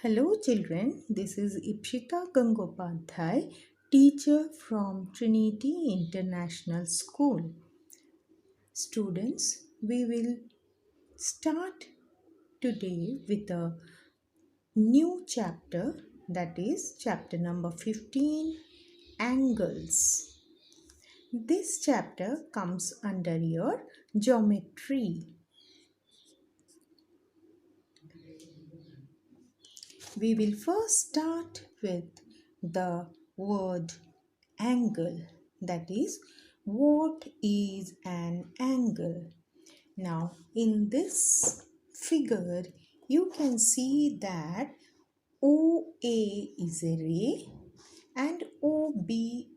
Hello children, this is Ipshita Gangopadhyay, teacher from Trinity International School. Students, we will start today with a new chapter, that is chapter number 15, Angles. This chapter comes under your geometry. We will first start with the word angle, that is, what is an angle? Now, in this figure, you can see that OA is a ray and OB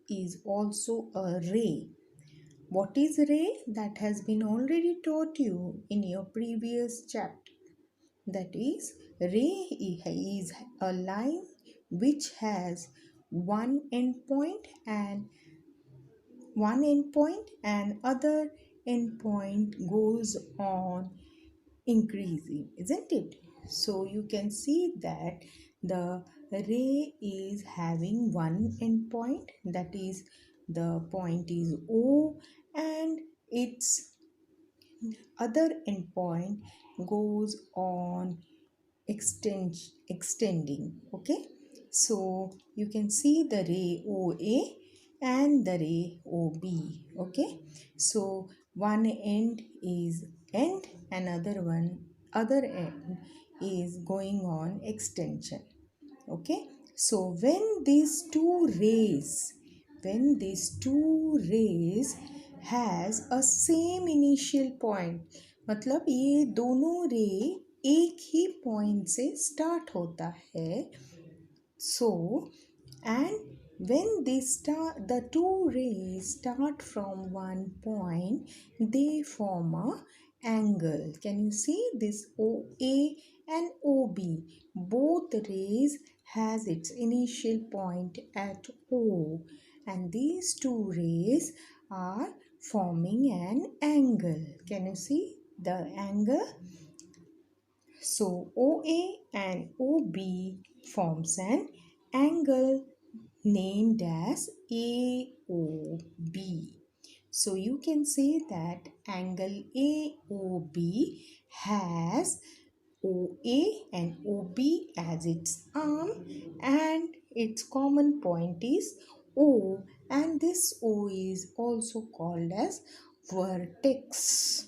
is also a ray. What is ray? That has been already taught you in your previous chapter. That is, ray is a line which has one endpoint and other endpoint goes on increasing, isn't it? So you can see that the ray is having one endpoint, that is, the point is O, and its other endpoint goes on extending. Okay, so you can see the ray OA and the ray OB. Okay, so one end is end, another one other end is going on extension. Okay, so when these two rays has a same initial point, मतलब ये दोनों रे एक ही point से start होता है. So, and when the two rays start from one point, they form a angle. Can you see this OA and OB? Both rays has its initial point at O, and these two rays are forming an angle. Can you see the angle? So OA and OB forms an angle named as AOB. So you can say that angle AOB has OA and OB as its arm, and its common point is O, and this O is also called as vertex.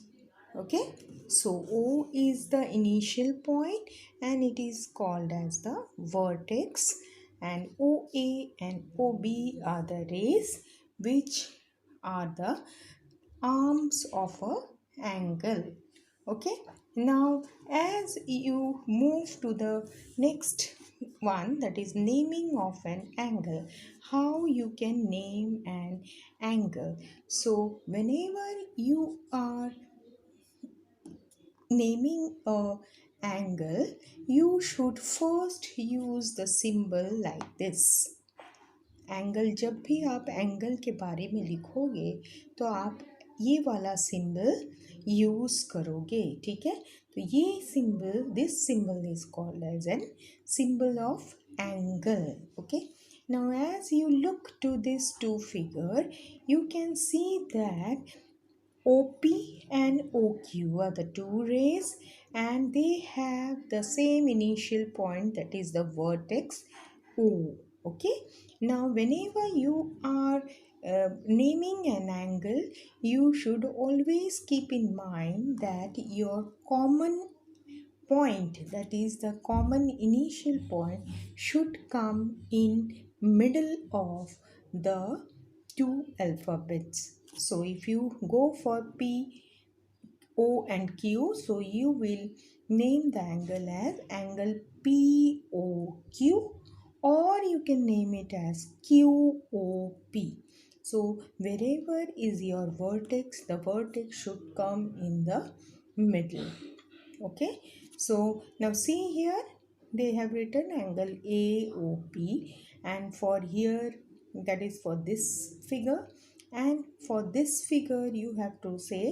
Okay, so O is the initial point and it is called as the vertex, and OA and OB are the rays which are the arms of a angle. Okay, now as you move to the next one, that is naming of an angle, how you can name an angle. So whenever you are naming a angle, you should first use the symbol like this. Angle, जब भी आप angle के बारे में लिखोगे तो आप ये वाला सिंबल यूज़ करोगे. ठीक है, तो ये symbol, this symbol is called as an symbol of angle. Okay, now as you look to this two figure, you can see that OP and OQ are the two rays and they have the same initial point, that is the vertex O. Okay, now whenever you are naming an angle, you should always keep in mind that your common point, that is the common initial point, should come in middle of the two alphabets. So if you go for P, O and Q, so you will name the angle as angle POQ, or you can name it as QOP. So wherever is your vertex, the vertex should come in the middle. Okay, so now see here, they have written angle AOP, and for here, that is for this figure, and for this figure you have to say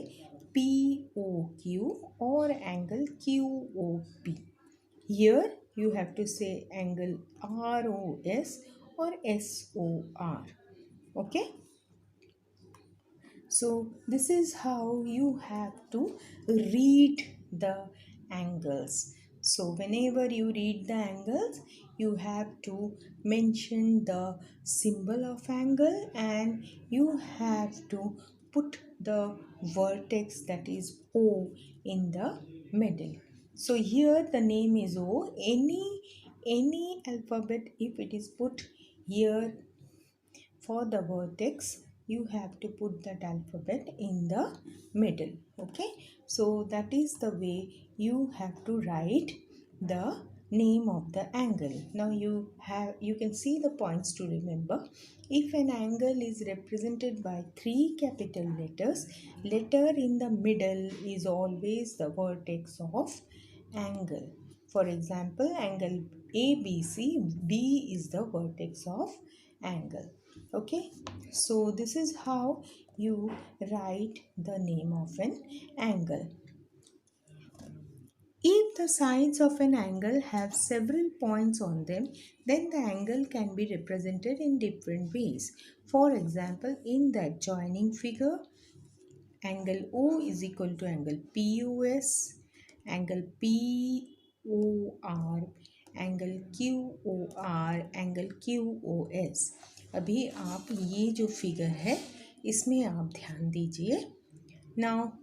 POQ or angle QOP. Here you have to say angle ROS or SOR. Okay, so this is how you have to read the angles. So whenever you read the angles, you have to mention the symbol of angle and you have to put the vertex, that is O, in the middle. So here the name is O. Any alphabet, if it is put here for the vertex, you have to put that alphabet in the middle. Okay, so that is the way you have to write the name of the angle. Now you can see the points to remember. If an angle is represented by three capital letters, letter in the middle is always the vertex of angle. For example, angle ABC, B is the vertex of angle. Okay, so this is how you write the name of an angle. If the sides of an angle have several points on them, then the angle can be represented in different ways. For example, in the adjoining figure, angle O is equal to angle POS, angle POR, angle QOR, angle QOS. अभी आप ये जो figure है इसमें आप ध्यान दीजिए. Now,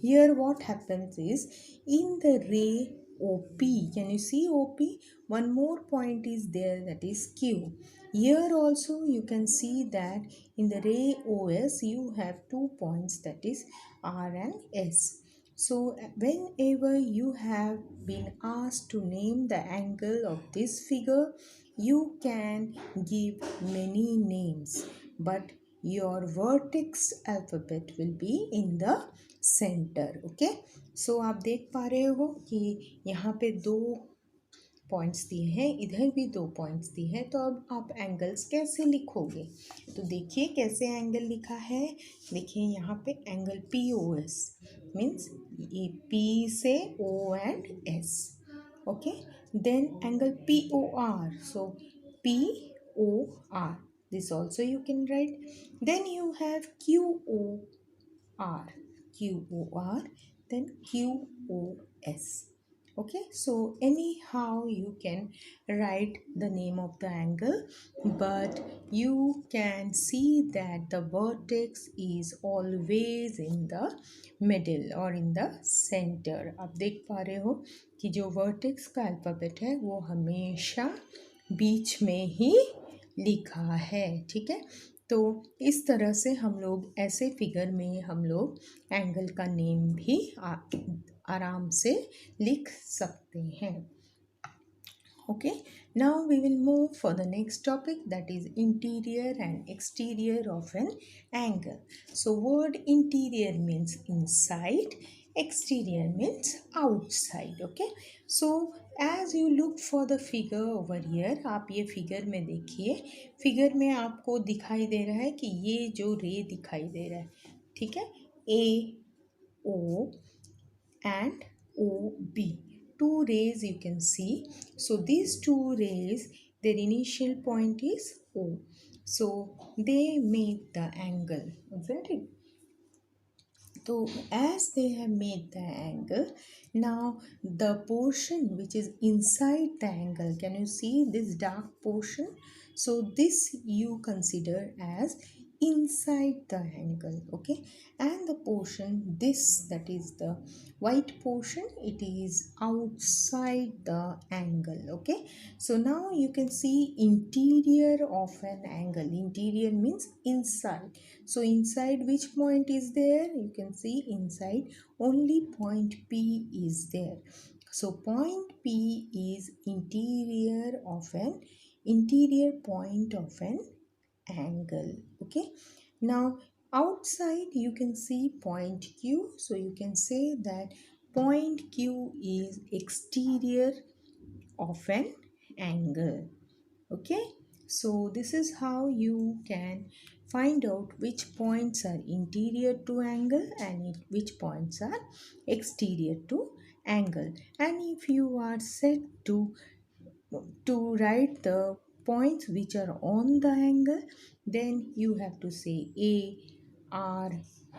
here what happens is, in the ray OP, can you see OP? One more point is there, that is Q. Here also you can see that in the ray OS you have 2 points, that is R and S. So whenever you have been asked to name the angle of this figure, you can give many names, but your vertex alphabet will be in the center. Okay, so आप देख पा रहे हो कि यहाँ पे 2 points दिए हैं, इधर भी 2 पॉइंट्स दिए हैं. तो अब आप एंगल्स कैसे लिखोगे? तो देखिए कैसे एंगल लिखा है. देखिए यहाँ पे एंगल POS मीन्स ये P से O and S. Okay, then angle POR, so POR, this also you can write. Then you have QOR, QOR, then QOS. Okay, so anyhow you can write the name of the angle, but you can see that the vertex is always in the middle or in the center. आप देख पा रहे हो कि जो vertex का alphabet है वो हमेशा बीच में ही लिखा है. ठीक है, तो इस तरह से हम लोग ऐसे फिगर में हम लोग एंगल का नेम भी आराम से लिख सकते हैं. Okay, now we will move for the next topic, that is interior and exterior of an angle. So word interior means inside, exterior means outside. Okay, so as you look for the figure over here, आप ये figure में देखिए. Figure में आपको दिखाई दे रहा है कि ये जो रे दिखाई दे रहा है, ठीक है, AO and OB, 2 rays you can see. So these 2 rays, their initial point is O, so they make the angle, isn't it? So as they have made the angle, now the portion which is inside the angle, can you see this dark portion? So this you consider as inside the angle. Okay, and the portion, this, that is the white portion, it is outside the angle. Okay, so now you can see interior of an angle. Interior means inside. So inside which point is there? You can see inside only point P is there. So point P is interior point of an angle. Okay, now outside you can see point Q, so you can say that point Q is exterior of an angle. Okay, so this is how you can find out which points are interior to angle and which points are exterior to angle. And if you are set to to write the points which are on the angle, then you have to say A, R,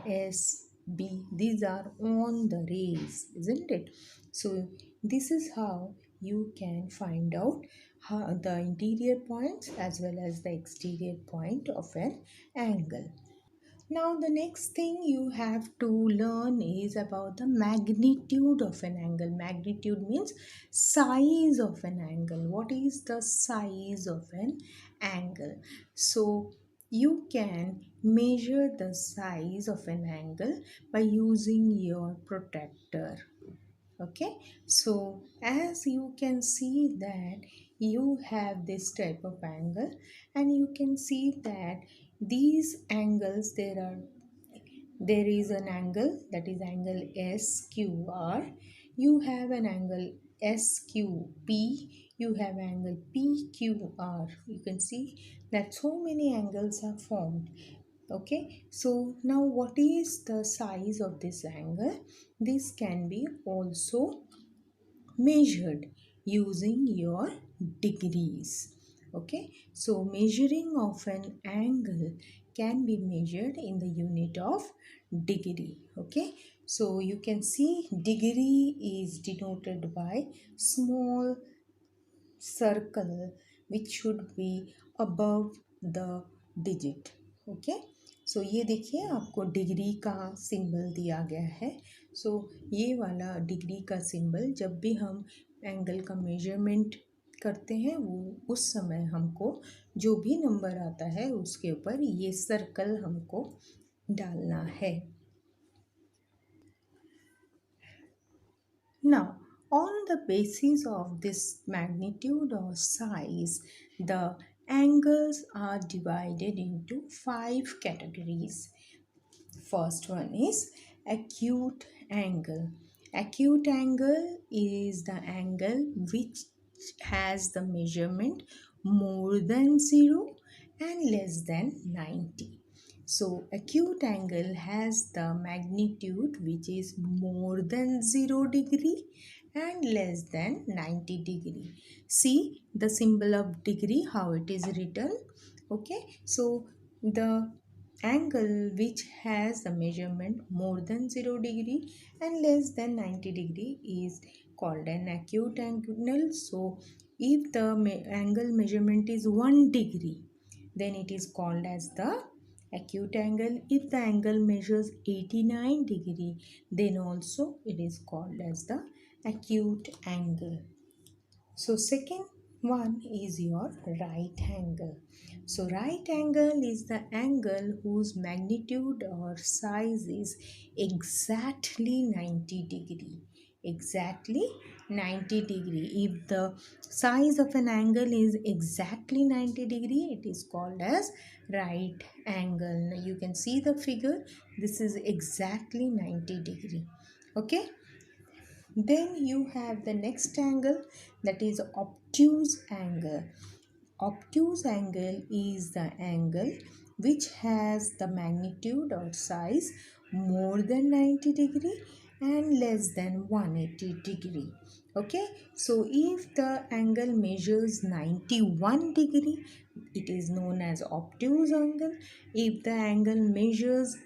S, B. These are on the rays, isn't it? So this is how you can find out how the interior points as well as the exterior point of an angle. Now, the next thing you have to learn is about the magnitude of an angle. Magnitude means size of an angle. What is the size of an angle? So, you can measure the size of an angle by using your protractor. Okay, so as you can see that you have this type of angle, and you can see that these angles, there is an angle, that is angle SQR. You have an angle SQP. You have angle PQR. You can see that so many angles are formed. Okay, so now what is the size of this angle? This can be also measured using your degrees. Okay, so measuring of an angle can be measured in the unit of degree. Okay, so you can see degree is denoted by small circle which should be above the digit. Okay, so ये देखिए आपको degree का symbol दिया गया है. सो ये वाला degree का सिंबल जब भी हम एंगल का मेजरमेंट करते हैं वो उस समय हमको जो भी नंबर आता है उसके ऊपर ये सर्कल हमको डालना है. Now, on the basis of this magnitude or size, the angles are divided into 5 categories. First one is acute angle. Acute angle is the angle which has the measurement more than 0 and less than 90. So acute angle has the magnitude which is more than 0 degree and less than 90 degree. See the symbol of degree, how it is written. Okay, so the angle which has the measurement more than 0 degree and less than 90 degree is called an acute angle. So if the angle measurement is 1 degree, then it is called as the acute angle. If the angle measures 89 degree, then also it is called as the acute angle. So second one is your right angle. So right angle is the angle whose magnitude or size is exactly 90 degree. Exactly 90 degree. If the size of an angle is exactly 90 degree, it is called as right angle. Now you can see the figure. This is exactly 90 degree. Okay. Then you have the next angle, that is obtuse angle. Obtuse angle is the angle which has the magnitude or size more than 90 degree and less than 180 degree. Okay, so if the angle measures 91 degree, it is known as obtuse angle. If the angle measures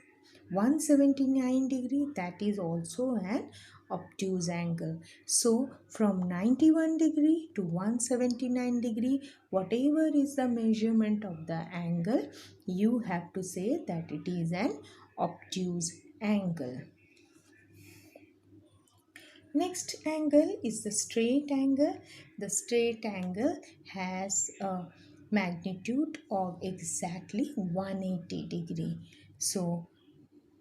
179 degree, that is also an obtuse angle. So from 91 degree to 179 degree, whatever is the measurement of the angle, you have to say that it is an obtuse angle. Next angle is the straight angle. The straight angle has a magnitude of exactly 180 degree. So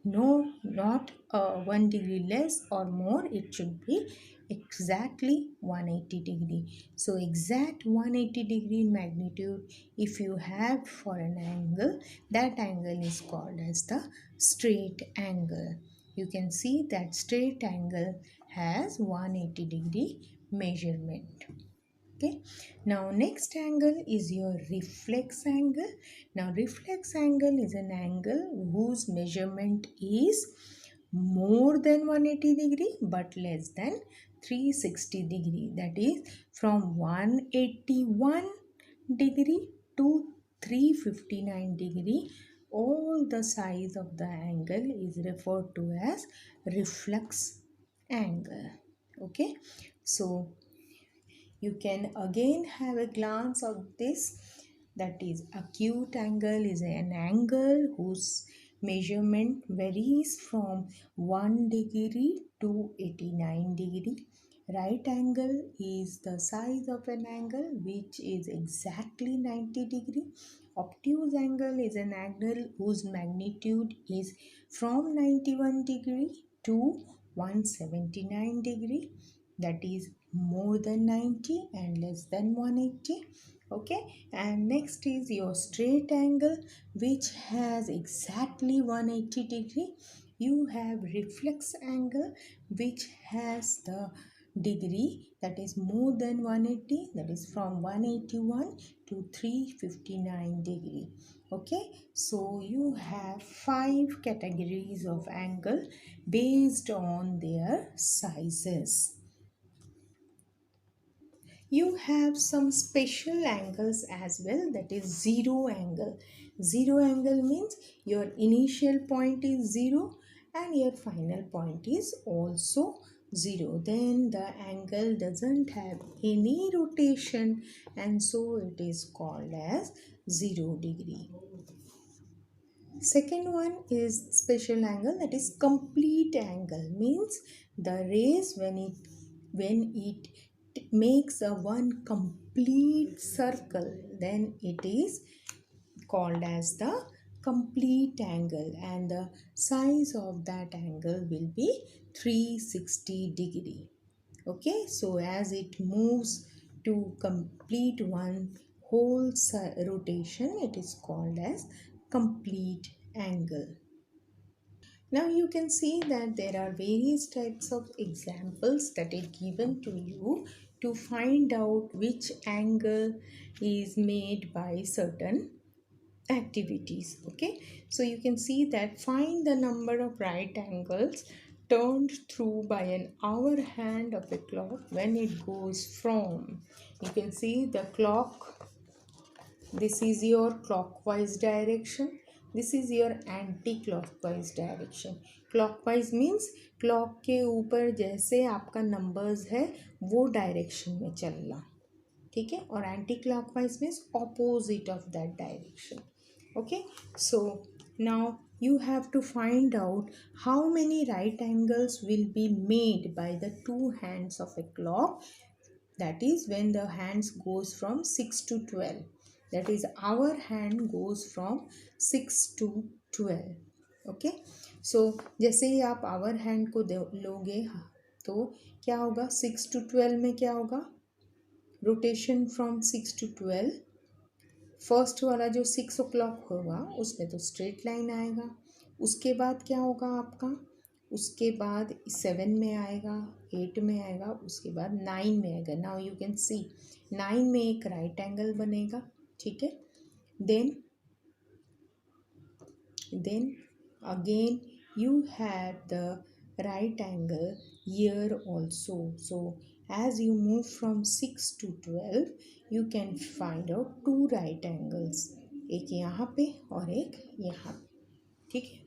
no, not 1 degree less or more, it should be exactly 180 degree. So exact 180 degree magnitude if you have for an angle, that angle is called as the straight angle. You can see that straight angle has 180 degree measurement. Okay, now next angle is your reflex angle. Now reflex angle is an angle whose measurement is more than 180 degree but less than 360 degree. That is from 181 degree to 359 degree. All the size of the angle is referred to as reflex angle. Okay, so you can again have a glance of this. That is, acute angle is an angle whose measurement varies from 1 degree to 89 degree. Right angle is the size of an angle which is exactly 90 degree. Obtuse angle is an angle whose magnitude is from 91 degree to 179 degree. That is more than 90 and less than 180. Okay, and next is your straight angle which has exactly 180 degree. You have reflex angle which has the degree that is more than 180, that is from 181 to 359 degree. Okay, so you have 5 categories of angle based on their sizes. You have some special angles as well, that is zero angle. Zero angle means your initial point is 0 and your final point is also 0. Then the angle doesn't have any rotation and so it is called as 0 degree. Second one is special angle, that is complete angle. Means the rays when it makes a one complete circle, then it is called as the complete angle and the size of that angle will be 360 degree. Okay, so as it moves to complete one whole rotation, it is called as complete angle. Now you can see that there are various types of examples that are given to you to find out which angle is made by certain activities. Okay, so you can see that find the number of right angles turned through by an hour hand of a clock when it goes from, you can see the clock, this is your clockwise direction, this is your anti-clockwise direction. Clockwise means clock के ऊपर जैसे आपका numbers है वो direction में चलना, ठीक है, और anti clockwise means opposite of that direction. Okay, so now you have to find out how many right angles will be made by the two hands of a clock, that is when the hands goes from 6 to 12, that is our hand goes from 6 to 12. Okay, so जैसे ही आप our hand को लोगे तो क्या होगा, 6 to 12 में क्या होगा, रोटेशन फ्रॉम 6 to 12, फर्स्ट वाला जो 6 o'clock होगा उसमें तो स्ट्रेट लाइन आएगा. उसके बाद क्या होगा आपका, उसके बाद 7 में आएगा, 8 में आएगा, उसके बाद 9 में आएगा. नाउ यू कैन सी 9 में एक राइट एंगल बनेगा, ठीक है. Then again you have the right angle here also. So as you move from 6 to 12 you can find out two right angles, एक यहाँ पे और एक यहाँ पे, ठीक है.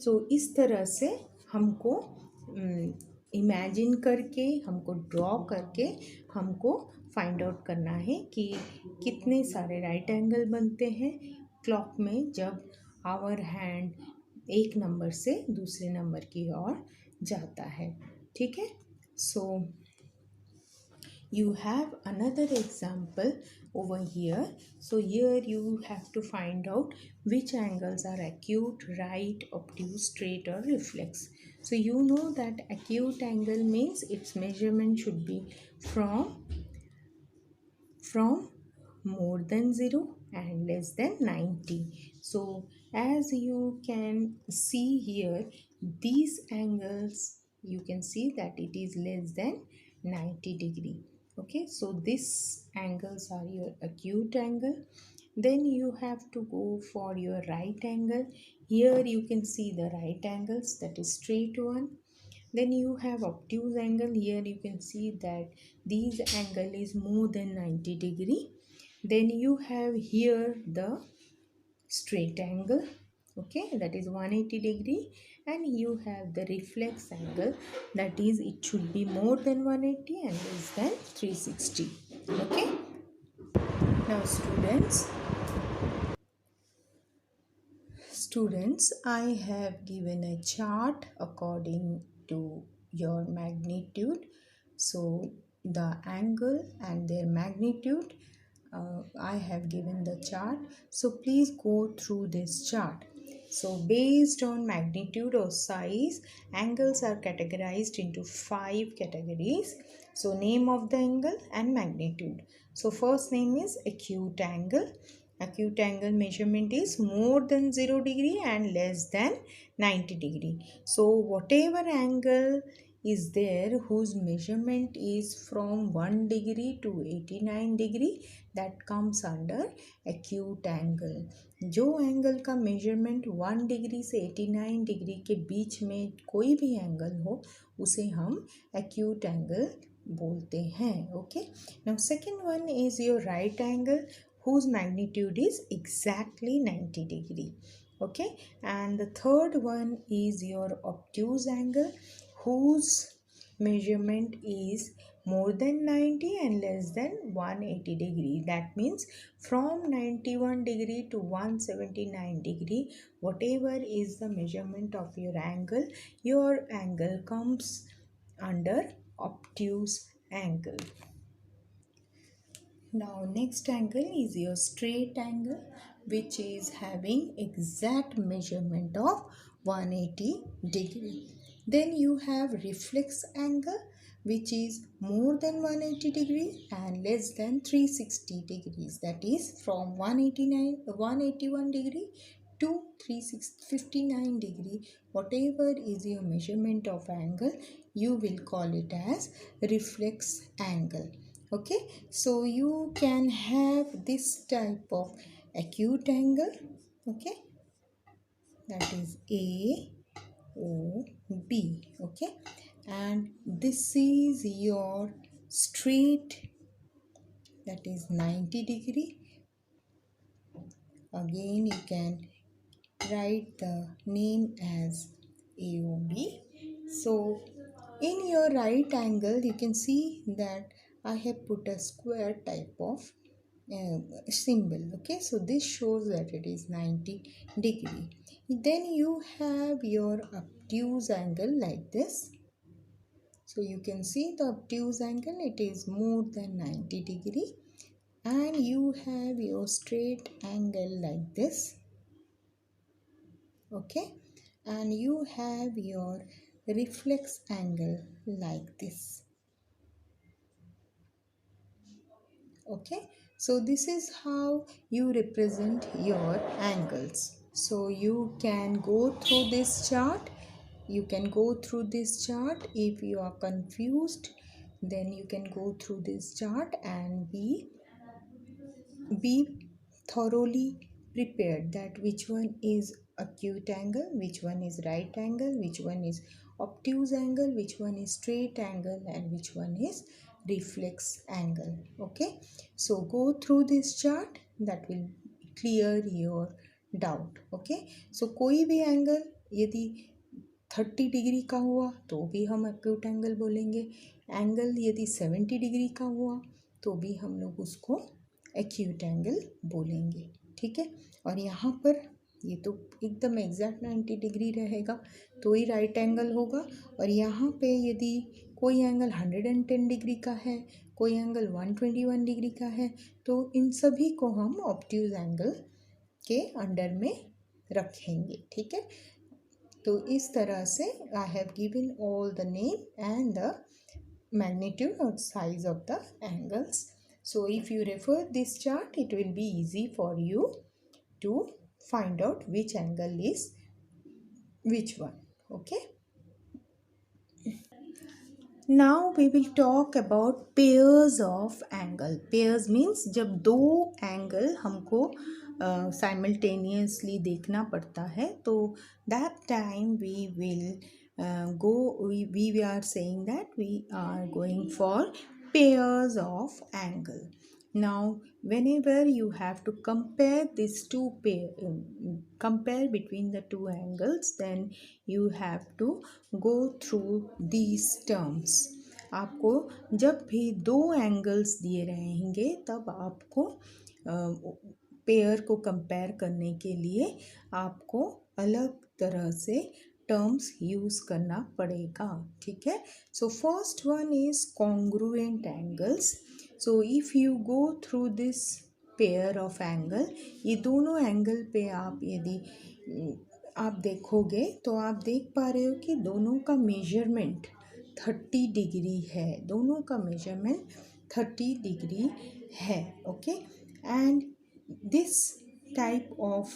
सो इस तरह से हमको इमेजिन करके, हमको ड्रॉ करके हमको फाइंड आउट करना है कि कितने सारे राइट एंगल बनते हैं क्लॉक में जब आवर हैंड एक नंबर से दूसरे नंबर की ओर जाता है, ठीक है. सो you have another example over here. So here you have to find out which angles are acute, right, obtuse, straight or reflex. So you know that acute angle means its measurement should be from more than 0 and less than 90. So as you can see here, these angles, you can see that it is less than 90 degree. Okay, so these angles are your acute angle. Then you have to go for your right angle. Here you can see the right angles, that is straight one. Then you have obtuse angle. Here you can see that this angle is more than 90 degree. Then you have here the straight angle, okay, that is 180 degree. And you have the reflex angle, that is it should be more than 180 and less than 360. Okay, now students, I have given a chart according to your magnitude. So the angle and their magnitude, I have given the chart. So please go through this chart. So based on magnitude or size, angles are categorized into 5 categories. So name of the angle and magnitude. So first name is acute angle. Acute angle measurement is more than 0 degree and less than 90 degree. So whatever angle is there whose measurement is from 1 degree to 89 degree, that comes under acute angle. जो angle का measurement 1 degree से 89 degree के बीच में कोई भी angle हो, उसे हम acute एंगल बोलते हैं. Okay, now second one is your right angle whose magnitude is exactly 90 degree. Okay, and the third one is your obtuse angle whose measurement is more than 90 and less than 180 degree. That means from 91 degree to 179 degree, whatever is the measurement of your angle comes under obtuse angle. Now next angle is your straight angle, which is having exact measurement of 180 degree. Then you have reflex angle, which is more than 180 degree and less than 360 degrees. That is from 181 degree to 359 degree. Whatever is your measurement of angle, you will call it as reflex angle. Okay, so you can have this type of acute angle. Okay, that is AOB. Okay, and this is your straight, that is 90 degree. Again you can write the name as AOB. So in your right angle you can see that I have put a square type of symbol. Okay, so this shows that it is 90 degree. Then you have your obtuse angle like this. So you can see the obtuse angle, it is more than 90 degree. And you have your straight angle like this. Okay, and you have your reflex angle like this. Okay, so this is how you represent your angles. So you can go through this chart. If you are confused, then you can go through this chart and be thoroughly prepared that which one is acute angle, which one is right angle, which one is obtuse angle, which one is straight angle, and which one is reflex angle. Okay, so go through this chart, that will clear your doubt. Okay, so कोई भी angle यदि 30 degree का हुआ तो भी हम acute angle बोलेंगे. Angle यदि 70 डिग्री का हुआ तो भी हम लोग उसको एक्यूट एंगल बोलेंगे. ठीक है, और यहाँ पर ये तो एकदम एग्जैक्ट 90 डिग्री रहेगा तो ही राइट एंगल होगा. और यहाँ पे यदि कोई एंगल 110 डिग्री का है, कोई एंगल 121 डिग्री का है, तो इन सभी को हम ऑब्ट्यूज एंगल के अंडर में रखेंगे. ठीक है, तो इस तरह से I have given all the name and the magnitude or size of the angles. So if you refer this chart, it will be easy for you to find out which angle is which one. Okay, now we will talk about pairs of angle. Pairs means जब दो angle हमको simultaneously देखना पड़ता है, तो that time we will go we are saying that we are going for pairs of angle. Now whenever you have to compare these two compare between the two angles, then you have to go through these terms. आपको जब भी दो angles दिए रहेंगे तब आपको pair को compare करने के लिए आपको अलग तरह से टर्म्स यूज करना पड़ेगा, ठीक है। So first one is congruent angles. So if you go through this pair of angle, ये दोनों एंगल पे आप यदि आप देखोगे तो आप देख पा रहे हो कि दोनों का मेजरमेंट 30 डिग्री है, दोनों का मेजरमेंट 30 डिग्री है, okay. And this type of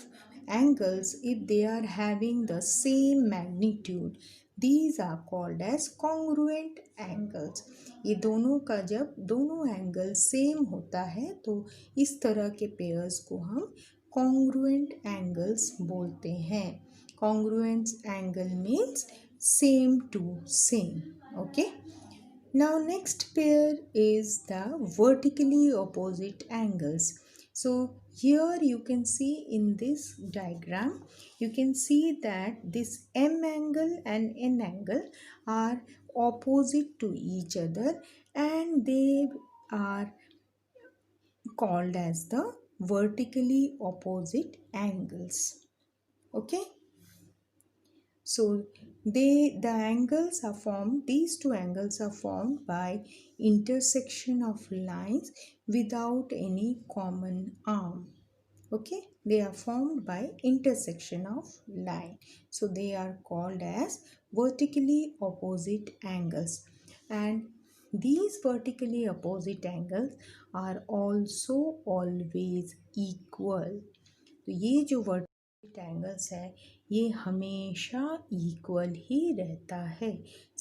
angles, if they are having the same magnitude, these are called as congruent angles. ये दोनों का जब दोनों एंगल सेम होता है तो इस तरह के पेयर्स को हम congruent angles बोलते हैं। congruent angle means same to same, okay. Now next pair is the vertically opposite angles. So here you can see in this diagram, you can see that this M angle and N angle are opposite to each other and they are called as the vertically opposite angles, okay. So the angles are formed, these two angles are formed by intersection of lines without any common arm, okay. They are formed by intersection of line, so they are called as vertically opposite angles. And these vertically opposite angles are also always equal. तो ये जो vertical angles है ये हमेशा equal ही रहता है।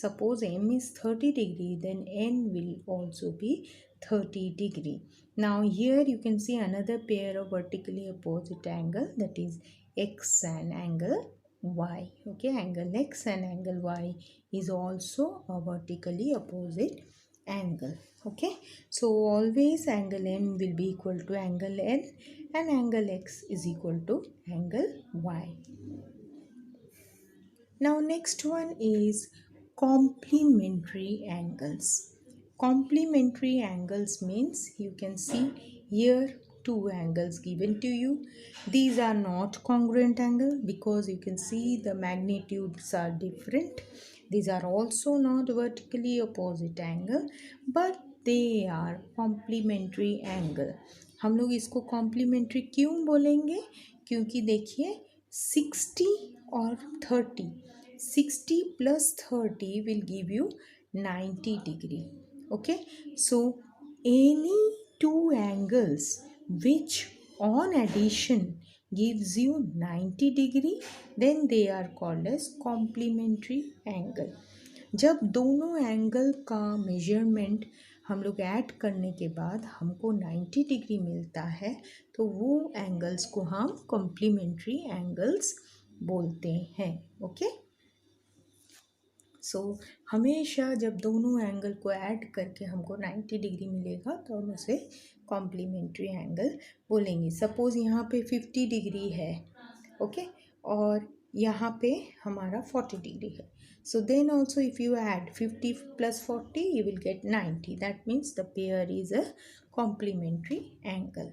Suppose m is 30 degree, then n will also be 30 degree. Now here you can see another pair of vertically opposite angle, that is x and angle y, okay. Angle x and angle y is also a vertically opposite angle, okay. So always angle m will be equal to angle n and angle x is equal to angle y. Now next one is complementary angles. Complementary angles means you can see here two angles given to you. These are not congruent angle because you can see the magnitudes are different. These are also not vertically opposite angle, but they are complementary angle. हम लोग इसको complementary क्यों बोलेंगे? क्योंकि देखिए 60 और 30, 60 plus 30 will give you 90 degree, okay. So any two angles which on addition gives you 90 degree, then they are called as complementary angle. जब दोनों एंगल का मेजरमेंट हम लोग ऐड करने के बाद हमको 90 डिग्री मिलता है तो वो एंगल्स को हम कॉम्प्लीमेंट्री एंगल्स बोलते हैं, ओके। सो हमेशा जब दोनों एंगल को ऐड करके हमको 90 डिग्री मिलेगा तो हम उसे कॉम्प्लीमेंट्री एंगल बोलेंगे। सपोज़ यहाँ पे 50 डिग्री है, ओके, और यहाँ पे हमारा 40 डिग्री है। So then also if you add 50 plus 40 you will get 90. That means the pair is a complementary angle,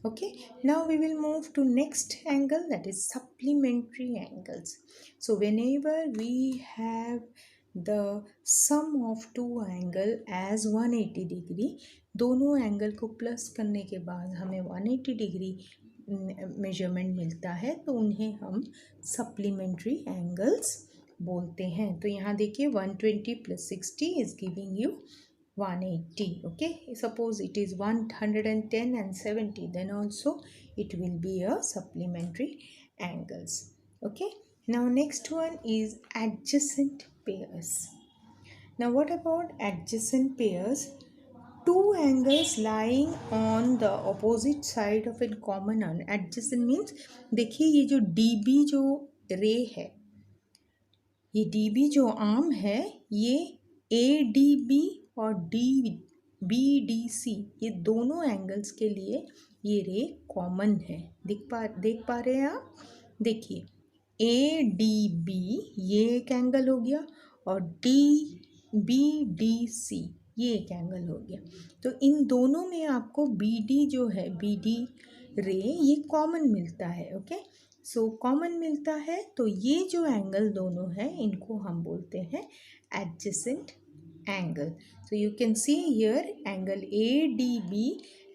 okay. Now we will move to next angle, that is supplementary angles. So whenever we have the sum of two angle as 180 degree, दोनों angle को plus करने के बाद हमें 180 degree measurement मिलता है तो उन्हें हम सप्लीमेंट्री एंगल्स बोलते हैं। तो यहाँ देखिए 120 plus 60 is giving you 180, okay. Suppose it is 110 and 70, then also it will be a supplementary angles, okay. Now next one is adjacent pairs. Now what about adjacent pairs? two angles lying on the opposite side of a common arm. Adjacent means देखिए ये जो DB जो रे है, ये DB जो arm है, ये ADB और BDC ये दोनों एंगल्स के लिए ये रे कॉमन है। देख पा रहे हैं आप? देखिए ADB ये एक एंगल हो गया और BDC ये एक एंगल हो गया। तो इन दोनों में आपको BD जो है, BD रे ये कॉमन मिलता है। ओके, सो कॉमन मिलता है, तो ये जो एंगल दोनों है इनको हम बोलते हैं adjacent angle. So you can see here angle ADB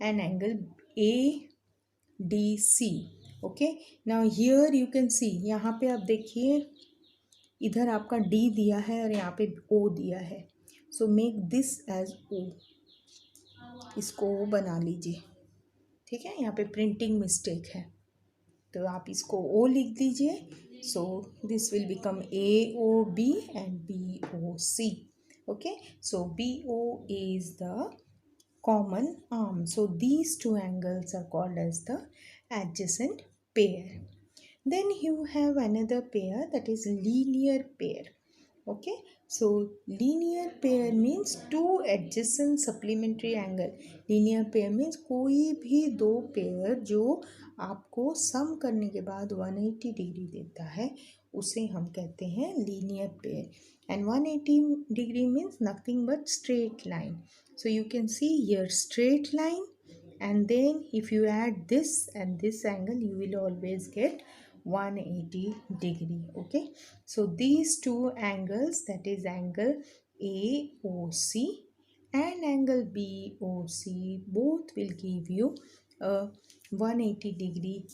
and angle ADC. Okay, now here you can see, यहाँ पे आप देखिए इधर आपका D दिया है और यहाँ पे O दिया है। So make this as O, इसको O बना लीजिए। ठीक है, यहाँ पे प्रिंटिंग मिस्टेक है तो आप इसको O लिख दीजिए। So this will become AOB and BOC. Okay, so BO is the common arm. So these two angles are called as the adjacent pair. Then you have another pair, that is linear pair. Okay, so linear pair means two adjacent supplementary angle. Linear pair means कोई भी दो pair जो आपको सम करने के बाद 180 degree देता है उसे हम कहते हैं linear pair. And 180 degree means nothing but straight line. So you can see here straight line, and then if you add this and this angle you will always get 180 degree. Okay, so these two angles, that is angle AOC and angle BOC, both will give you a 180 degree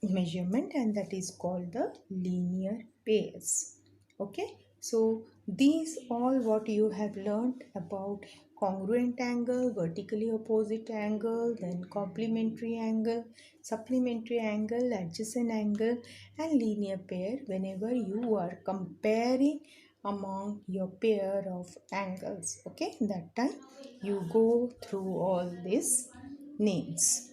measurement, and that is called the linear pairs. Okay, so these all what you have learned about congruent angle, vertically opposite angle, then complementary angle, supplementary angle, adjacent angle and linear pair whenever you are comparing among your pair of angles. Okay, that time you go through all these names.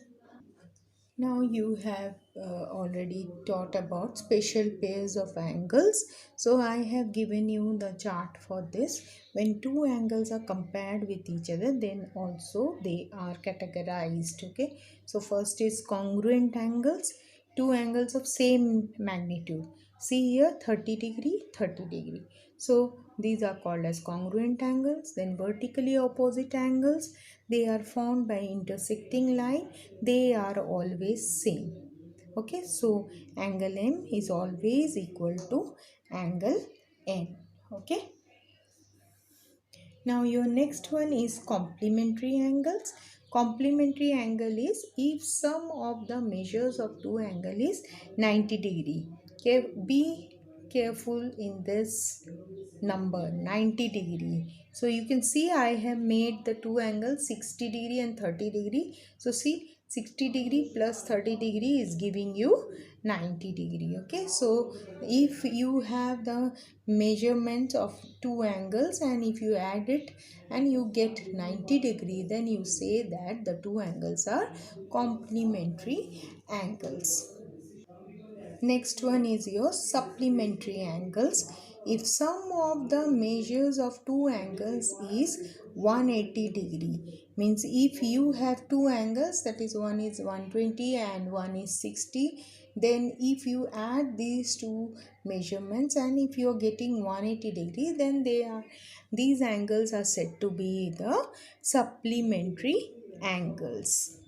Now you have already taught about special pairs of angles. So I have given you the chart for this. When two angles are compared with each other, then also they are categorized. Okay. So first is congruent angles, two angles of same magnitude. See here 30 degree, 30 degree. So these are called as congruent angles. Then vertically opposite angles, they are formed by intersecting line. They are always same. Okay, so angle M is always equal to angle N. Okay, now your next one is complementary angles. Complementary angle is if sum of the measures of two angle is 90 degree. Okay, be careful in this number 90 degree. So you can see I have made the two angles 60 degree and 30 degree. So see 60 degree plus 30 degree is giving you 90 degree. Okay, so if you have the measurement of two angles and if you add it and you get 90 degree, then you say that the two angles are complementary angles. Next one is your supplementary angles. If sum of the measures of two angles is 180 degree, means if you have two angles, that is one is 120 and one is 60, then if you add these two measurements and if you are getting 180 degree, then these angles are said to be the supplementary angles.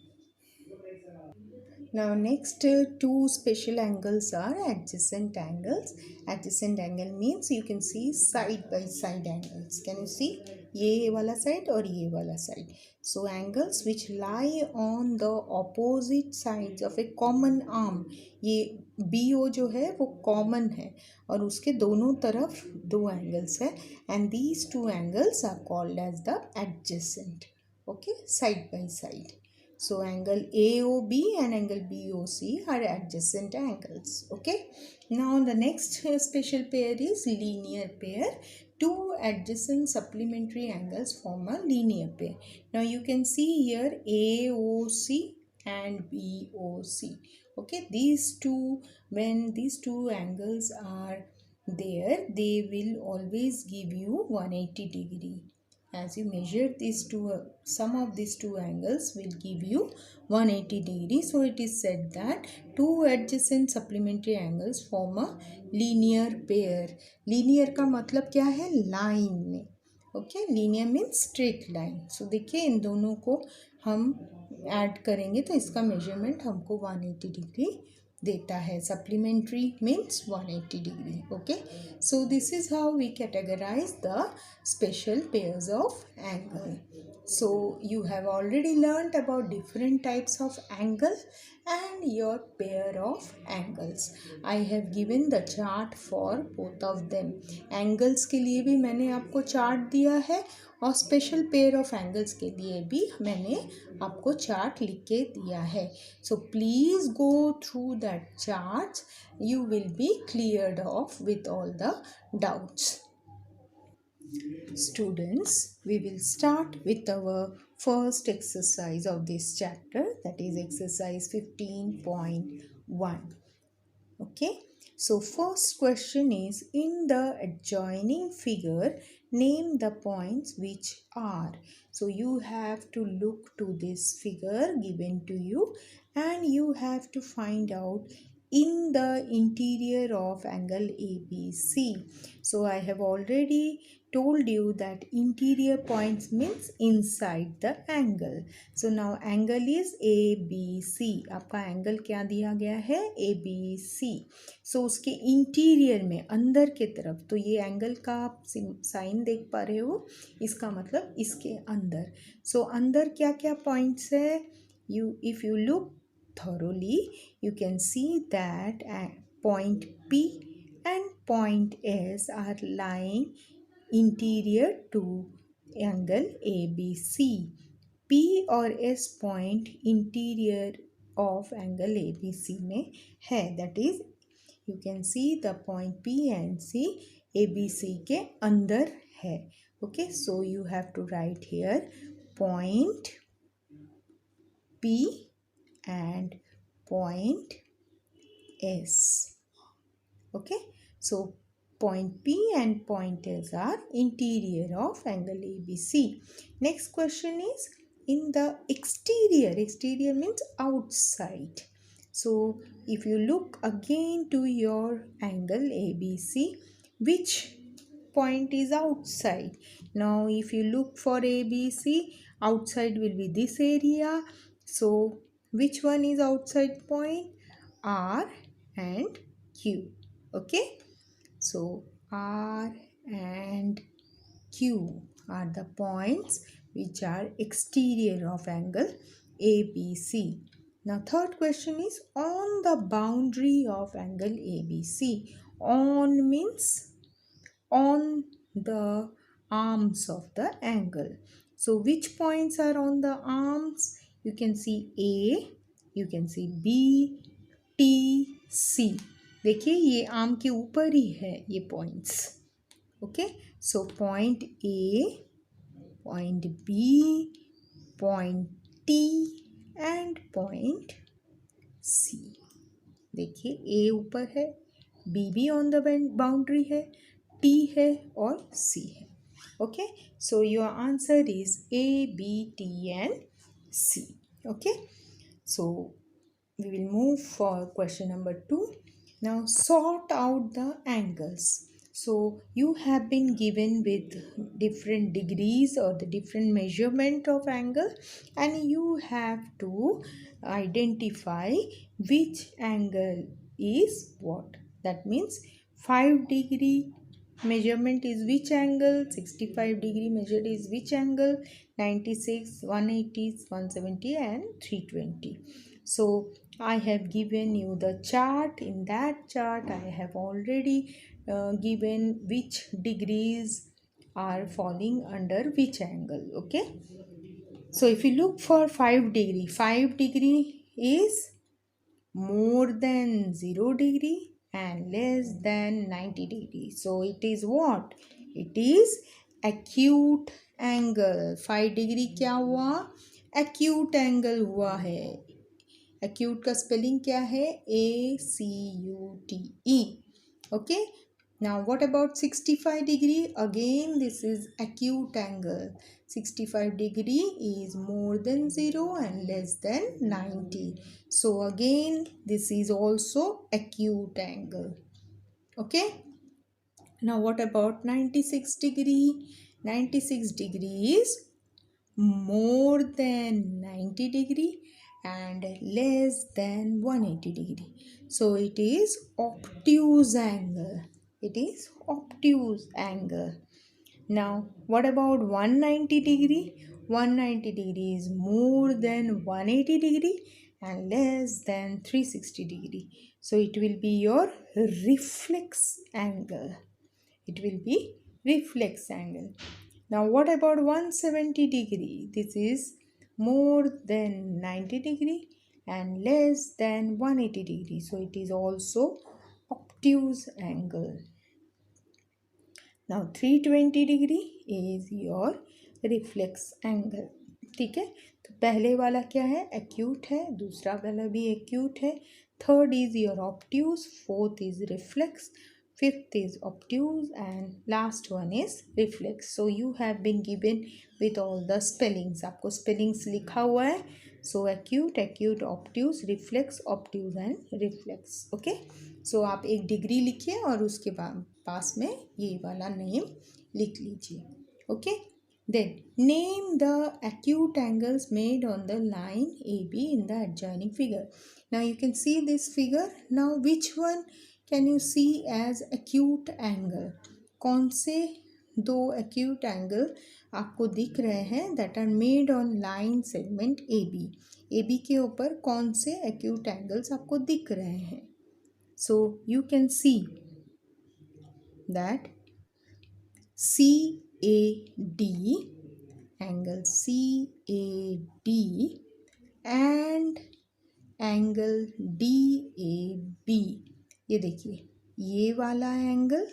Now next two special angles are adjacent angles. Adjacent angle means you can see side by side angles. Can you see? ये वाला side और ये वाला side. So angles which lie on the opposite sides of a common arm. ये BO जो है वो common है और उसके दोनों तरफ दो angles है, and these two angles are called as the adjacent. Okay, side by side. So angle AOB and angle BOC are adjacent angles. Okay. Now the next special pair is linear pair. Two adjacent supplementary angles form a linear pair. Now you can see here AOC and BOC. Okay, these two, when these two angles are there, they will always give you 180 degree. As you measure these two, sum of these two angles will give you 180 degree. So it is said that two adjacent supplementary angles form a linear pair. Linear का मतलब क्या है? Line में. Okay, linear means straight line. So देखिए इन दोनों को हम add करेंगे तो इसका मेजरमेंट हमको 180 डिग्री देता है. Supplementary means 180 degree. Okay, so this is how we categorise the special pairs of angle. So you have already learnt about different types of angle and your pair of angles. I have given the chart for both of them. Angles के लिए भी मैंने आपको chart दिया है और special pair of angles के लिए भी मैंने आपको चार्ट लिख के दिया है. So please go through that chart. You will be cleared off with all the doubts. Students, we will start with our first exercise of this chapter, that is exercise 15.1. Okay, so first question is, in the adjoining figure name the points which are. So you have to look to this figure given to you and you have to find out in the interior of angle ABC. So I have already told you that interior points means inside the angle. So now angle is ABC. आपका angle क्या दिया गया है? ABC. So उसके interior में अंदर के तरफ, तो ये एंगल का आप साइन देख पा रहे हो, इसका मतलब इसके अंदर. So अंदर क्या क्या पॉइंट्स है? If you look thoroughly, you can see that point P and point S are lying interior to angle ABC. P और S point interior of angle ABC में है. That is you can see the point P and C ABC के अंदर है. Okay, so you have to write here point P and point S. Okay, so point P and point S are interior of angle ABC. Next question is, in the exterior, exterior means outside. So if you look again to your angle ABC, which point is outside? Now if you look for ABC, outside will be this area. So which one is outside point? R and Q. Okay, so R and Q are the points which are exterior of angle ABC. Now third question is, on the boundary of angle ABC. On means on the arms of the angle. So which points are on the arms? You can see A, you can see B, T, C. देखिए ये arm के ऊपर ही है ये points. Okay, so point A, point B, point T and point C. देखिए A ऊपर है, बी भी ऑन द बाउंड्री है, टी है और सी है. Okay, so your answer is A, B, T and C. Okay, so we will move for question number 2. Now sort out the angles. So you have been given with different degrees or the different measurement of angle and you have to identify which angle is what. That means 5 degree measurement is which angle, 65 degree measured is which angle, 96, 180, 170 and 320. So I have given you the chart. In that chart I have already given which degrees are falling under which angle. Okay, So if you look for 5 degree, 5 degree is more than 0 degree and less than 90 degree. So it is what? It is acute angle. 5 degree क्या हुआ? Acute angle हुआ है. Acute का spelling क्या है? ACUTE. Okay. Now what about 65 degree? Again this is acute angle. 65 degree is more than 0 and less than 90. So again this is also acute angle. Okay. Now what about 96 degree? 96 degree is more than 90 degree and less than 180 degree. So it is obtuse angle. It is obtuse angle. Now what about 190 degree? 190 degree is more than 180 degree and less than 360 degree. So it will be your reflex angle. It will be reflex angle. Now what about 170 degree? This is more than 90 degree and less than 180 degree. So it is also obtuse angle. Now 320 degree is your reflex angle. ठीक है, तो पहले वाला क्या है? Acute है. दूसरा वाला भी एक्यूट है. Third is your obtuse. Fourth is reflex. Fifth is obtuse and last one is reflex. So you have been given with all the spellings. आपको spellings लिखा हुआ है. So acute, acute, obtuse, reflex, obtuse and reflex. Okay. So आप एक degree लिखिए और उसके पास में ये वाला नेम लिख लीजिए. Okay. Then name the acute angles made on the line AB in the adjoining figure. Now you can see this figure. Now which one can you see as acute angle? कौन से दो acute angle आपको दिख रहे हैं that are made on line segment A B? A B के ऊपर कौन से एक्यूट एंगल्स आपको दिख रहे हैं? So you can see that C A D angle C A D and angle D A B. ये देखिए, ये वाला एंगल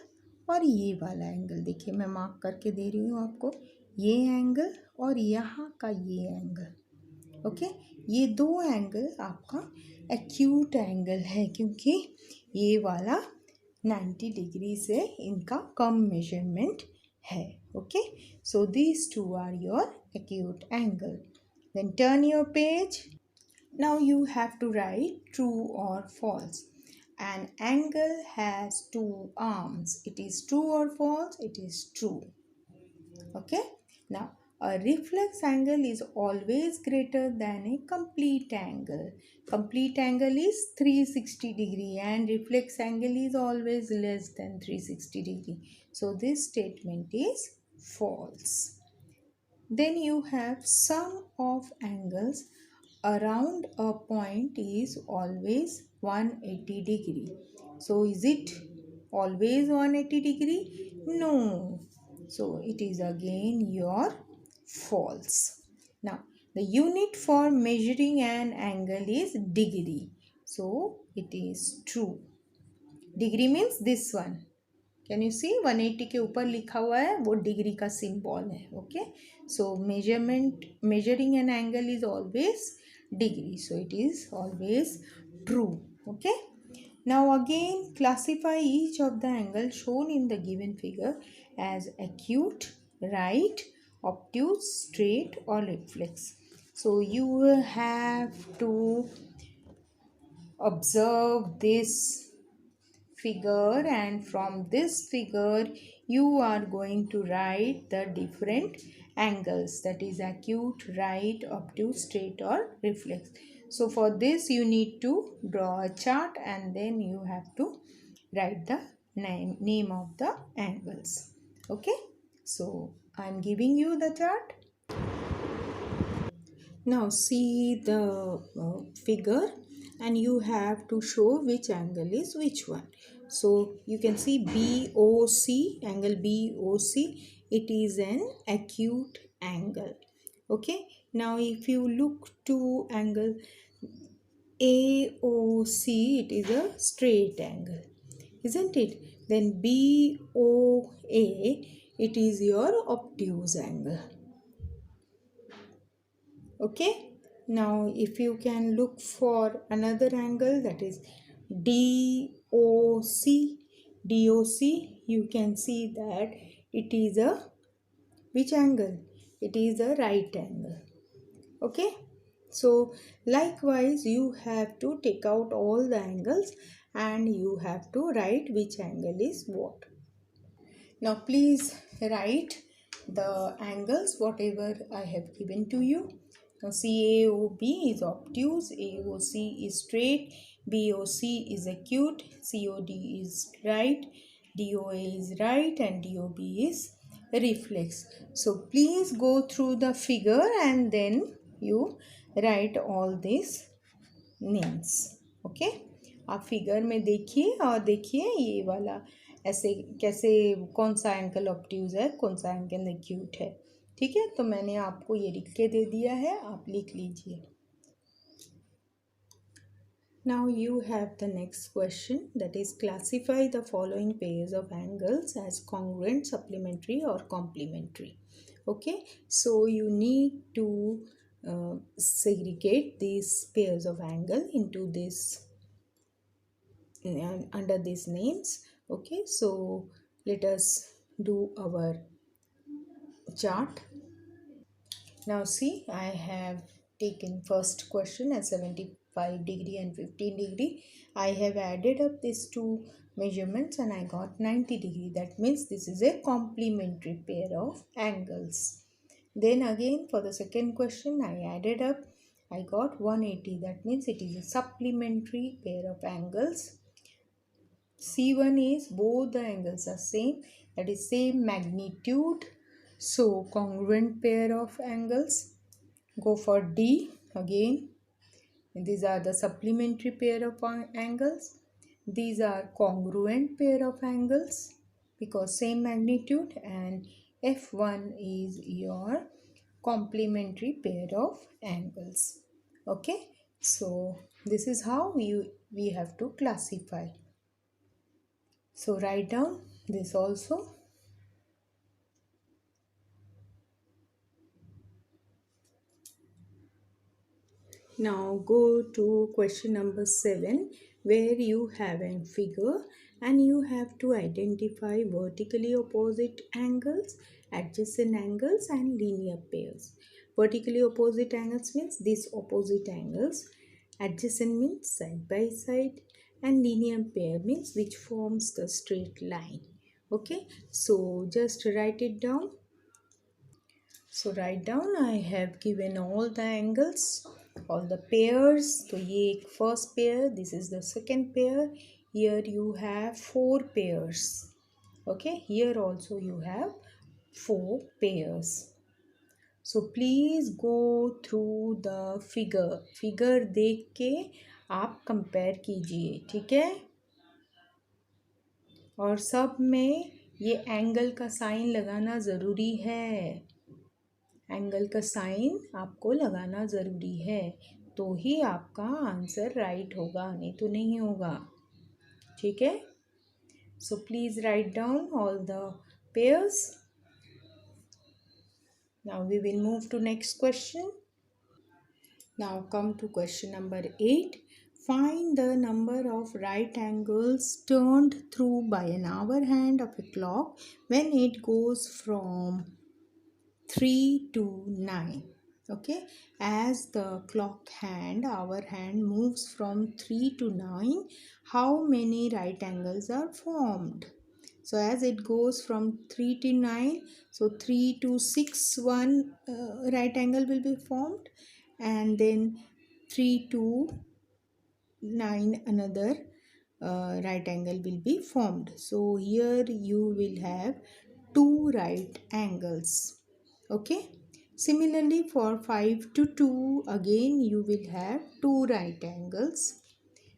और ये वाला एंगल. देखिए मैं मार्क करके दे रही हूँ आपको. ये एंगल और यहाँ का ये एंगल. ओके. ये दो एंगल आपका एक्यूट एंगल है क्योंकि ये वाला 90 डिग्री से इनका कम मेजरमेंट है. Okay. So these two are your acute angle. Then turn your page. Now you have to write true or false. An angle has two arms. It is true or false? It is true. Okay. Now a reflex angle is always greater than a complete angle. Complete angle is 360 degree and reflex angle is always less than 360 degree. So this statement is false. Then you have sum of angles around a point is always 180 degree. So is it always 180 degree? No. So it is again your false. Now the unit for measuring an angle is degree. So it is true. Degree means this one. Can you see 180 के ऊपर लिखा हुआ है वो degree का symbol है. Okay. So measuring an angle is always degree. So it is always true. Okay. Now again classify each of the angles shown in the given figure as acute, right, obtuse, straight or reflex. So you have to observe this figure and from this figure you are going to write the different angles, that is acute, right, obtuse, straight or reflex. So for this you need to draw a chart and then you have to write the name of the angles. Okay. So I am giving you the chart. Now see the figure and you have to show which angle is which one. So you can see BOC, angle BOC, it is an acute angle. Okay, now if you look to angle AOC, it is a straight angle, isn't it? Then BOA, it is your obtuse angle. Okay, now if you can look for another angle, that is DOC, you can see that it is a which angle? It is a right angle. Okay, so likewise you have to take out all the angles and you have to write which angle is what. Now please write the angles whatever I have given to you. Now CAOB is obtuse, AOC is straight, BOC is acute, COD is right, DOA is right, and DOB is reflex. So please go through the figure and then you write all these names. Okay, आप figure में देखिए और देखिए ये वाला ऐसे कैसे कौन सा एंगल ऑब्ट्यूज है, कौन सा एंगल एक्यूट है. ठीक है, तो मैंने आपको ये लिख के दे दिया है, आप लिख लीजिए. Now you have the next question, that is classify the following pairs of angles as congruent, supplementary or complementary. Okay, so you need to segregate these pairs of angle into this under these names. Okay, so let us do our chart. Now see, I have taken first question as 75 degree and 15 degree. I have added up these two measurements and I got 90 degree. That means this is a complementary pair of angles. Then again for the second question I added up, I got 180. That means it is a supplementary pair of angles. C1 is both the angles are same, that is same magnitude, so congruent pair of angles. Go for D again. These are the supplementary pair of angles. These are congruent pair of angles because same magnitude, and F1 is your complementary pair of angles. Okay, so this is how we have to classify. So write down this also. Now go to question number 7 where you have a figure and you have to identify vertically opposite angles, adjacent angles and linear pairs. Vertically opposite angles means these opposite angles, adjacent means side by side, and linear pair means which forms the straight line. Okay, so just write it down. So write down, I have given all the angles, all the pairs. So ये first pair, this is the second pair. Here you have 4 pairs. Okay, here also you have 4 pairs. So please go through the figure. Figure देख के आप compare कीजिए, ठीक है? और सब में ये एंगल का साइन लगाना ज़रूरी है. एंगल का साइन आपको लगाना ज़रूरी है, तो ही आपका आंसर राइट होगा, नहीं तो नहीं होगा. ठीक है, so please write down all the pairs. Now we will move to next question. Now come to question number 8. Find the number of right angles turned through by an hour hand of a clock when it goes from 3 to 9. Okay, as the clock hand, our hand moves from 3 to 9, how many right angles are formed? So as it goes from 3 to 9, so 3 to 6 one right angle will be formed, and then 3 to 9 another right angle will be formed. So here you will have 2 right angles. Okay, similarly for 5 to 2 again you will have 2 right angles,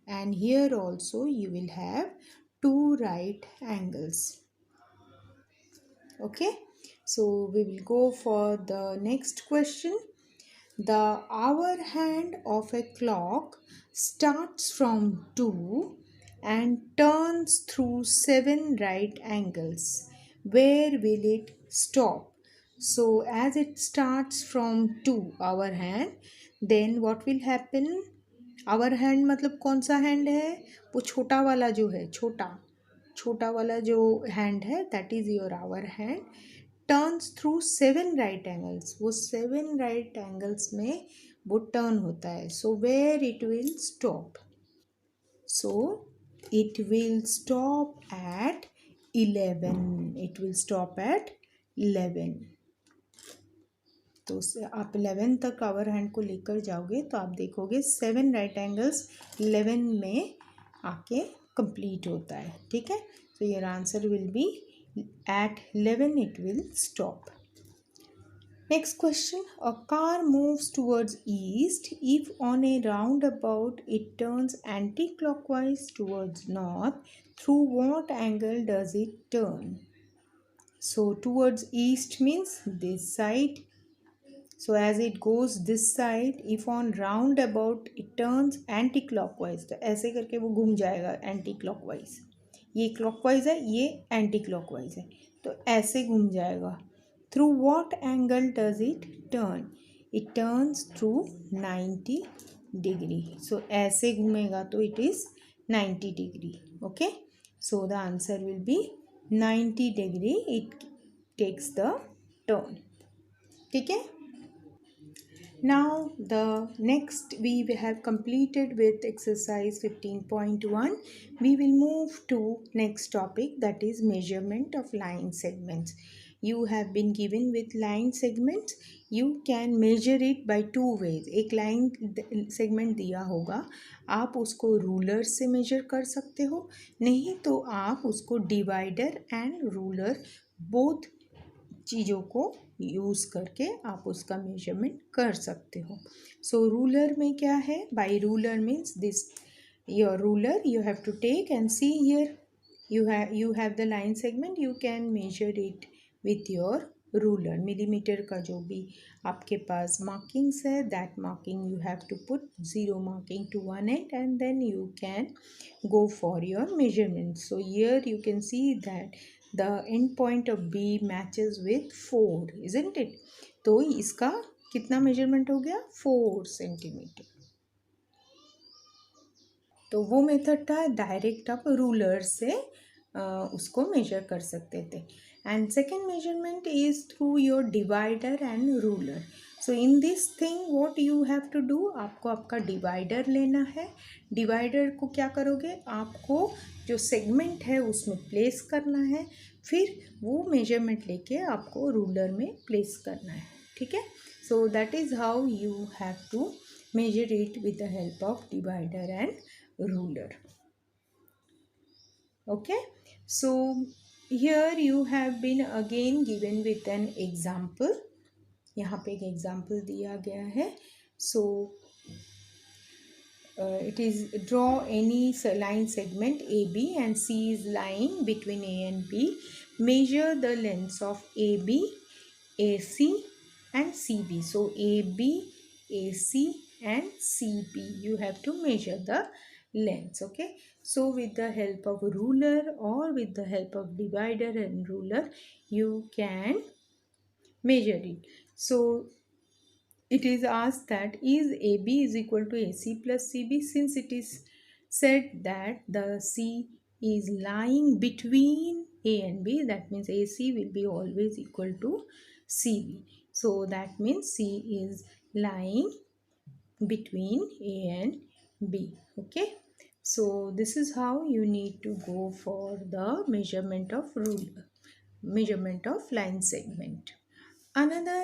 and here also you will have 2 right angles. Okay, So we will go for the next question. The hour hand of a clock starts from 2 and turns through 7 right angles. Where will it stop? So as it starts from 2 hour hand, then what will happen? Hour hand मतलब कौन सा hand है? वो छोटा वाला जो है, छोटा छोटा वाला जो हैंड है, that is your hour hand, turns through 7 right angles. वो 7 राइट एंगल्स में वो टर्न होता है. So where it will stop? So it will stop at 11. It will stop at 11. तो आप 11 तक आवर हैंड को लेकर जाओगे तो आप देखोगे 7 राइट एंगल्स 11 में आके कंप्लीट होता है. ठीक है. So your answer will be at 11 it will stop. Next question. A car moves towards east. If on a roundabout it turns anti-clockwise towards north, through what angle does it turn? So towards east means this side. So as it goes this side, if on roundabout it turns anti-clockwise, तो ऐसे करके वो घूम जाएगा anti-clockwise. ये clockwise है, ये anti clockwise है, तो ऐसे घूम जाएगा. Through what angle does it turn? It turns through 90 degree. So ऐसे घूमेगा तो it is 90 degree. Okay. So the answer will be 90 degree it takes the turn. ठीक है. Now the next we have completed with exercise 15.1. We will move to next topic, that is measurement of line segments. You have been given with line segments. You can measure it by two ways. एक line segment दिया होगा, आप उसको ruler से major कर सकते हो, नहीं तो आप उसको डिवाइडर एंड रूलर बोथ चीज़ों को यूज़ करके आप उसका मेजरमेंट कर सकते हो. सो रूलर में क्या है? By ruler means this your ruler you have to take and see here you have the line segment, you can measure it with your ruler. Millimetre का जो भी आपके पास मार्किंग्स है, that marking you have to put 0 marking to one end and then you can go for your measurement. So here you can see that the end point of B matches with 4, isn't it? तो इसका कितना measurement हो गया? 4 centimetre. तो वो method था direct आप ruler से उसको मेजर कर सकते थे. And second measurement is through your divider and ruler. So in this thing what you have to do, आपको आपका डिवाइडर लेना है. डिवाइडर को क्या करोगे? आपको जो सेगमेंट है उसमें प्लेस करना है, फिर वो मेजरमेंट लेके आपको रूलर में प्लेस करना है. ठीक है. So that is how you have to measure it with the help of divider and ruler. Okay. So here you have been again given with an example. यहाँ पे एक एग्जाम्पल दिया गया है. So it is draw any line segment AB and C is lying between A and B. Measure the lengths of AB, AC and CB. So AB, AC and CB you have to measure the lengths. Okay. So with the help of ruler or with the help of divider and ruler you can measure it. So it is asked that is AB is equal to AC plus CB. Since it is said that the C is lying between A and B, that means AC will be always equal to CB. So that means C is lying between A and B. Okay. So this is how you need to go for the measurement of ruler, measurement of line segment. Another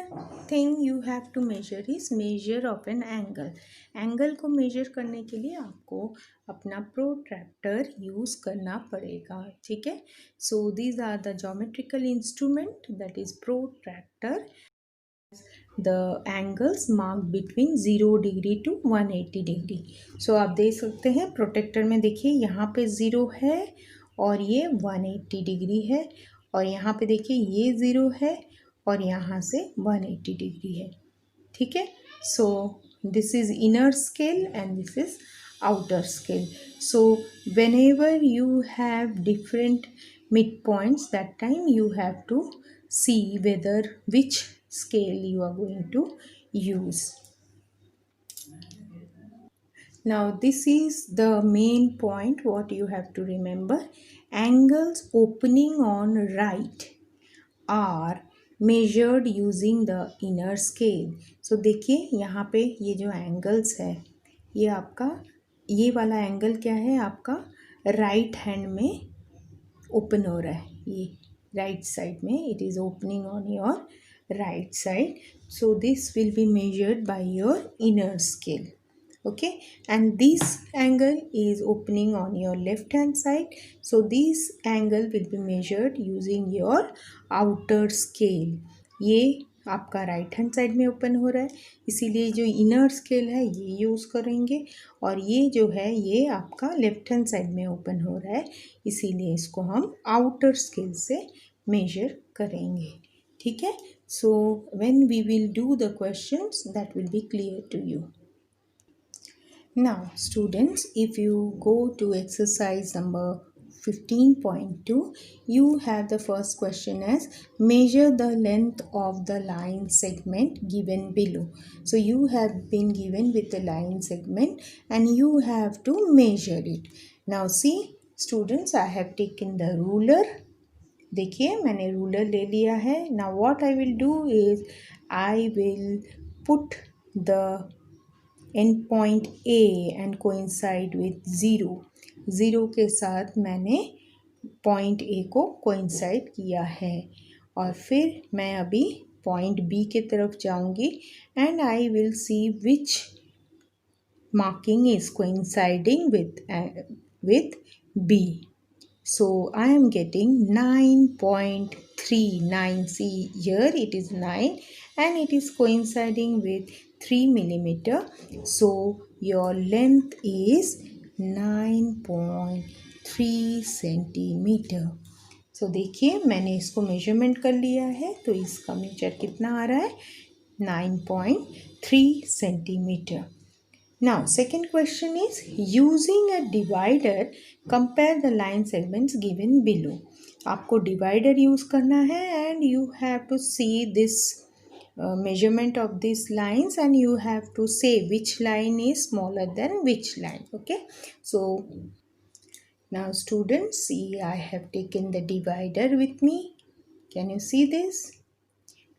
thing you have to measure is measure of an angle. Angle को major करने के लिए आपको अपना protractor use करना पड़ेगा. ठीक है. So these are the geometrical instrument, that is protractor. The angles marked between 0 degree to 180 degree. सो आप देख सकते हैं प्रोटेक्टर में, देखिए यहाँ पे 0 है और ये 180 डिग्री है, और यहाँ पे देखिए ये 0 है और यहाँ से 180 डिग्री है, ठीक है। सो this is inner scale and this is outer scale. So whenever you have different midpoints, that time you have to see whether which scale you are going to use. Now this is the main point what you have to remember. Angles opening on right are measured using the inner scale. So देखिए यहाँ पे ये जो angles है, ये आपका ये वाला एंगल क्या है, आपका राइट हैंड में ओपन हो रहा है, ये राइट साइड में it is opening on your right side. So this will be measured by your inner scale. Okay, and this angle is opening on your left hand side, so this angle will be measured using your outer scale. ये आपका right hand side में open हो रहा है, इसीलिए जो inner scale है ये यूज़ करेंगे, और ये जो है ये आपका लेफ्ट हैंड साइड में ओपन हो रहा है, इसीलिए इसको हम आउटर स्केल से मेजर करेंगे, ठीक है. So when we will do the questions that will be clear to you. Now students, if you go to exercise number 15.2, you have the first question as measure the length of the line segment given below. So you have been given with the line segment and you have to measure it. Now see students, I have taken the ruler. देखिए मैंने ruler ले लिया है. Now what I will do is I will put the end point A and coincide with 0. 0 के साथ मैंने point A को coincide किया है, और फिर मैं अभी पॉइंट B के तरफ जाऊंगी and I will see which marking is coinciding with B. So I am getting 9.39. See here it is 9 and it is coinciding with 3 millimeter. So your length is 9.3 centimeter. So देखिए मैंने इसको measurement कर लिया है, तो इसका major कितना आ रहा है, 9.3 centimeter. Now second question is using a divider compare the line segments given below. आपको divider use करना है and you have to see this measurement of these lines and you have to say which line is smaller than which line. Okay, so now students, see I have taken the divider with me. Can you see this?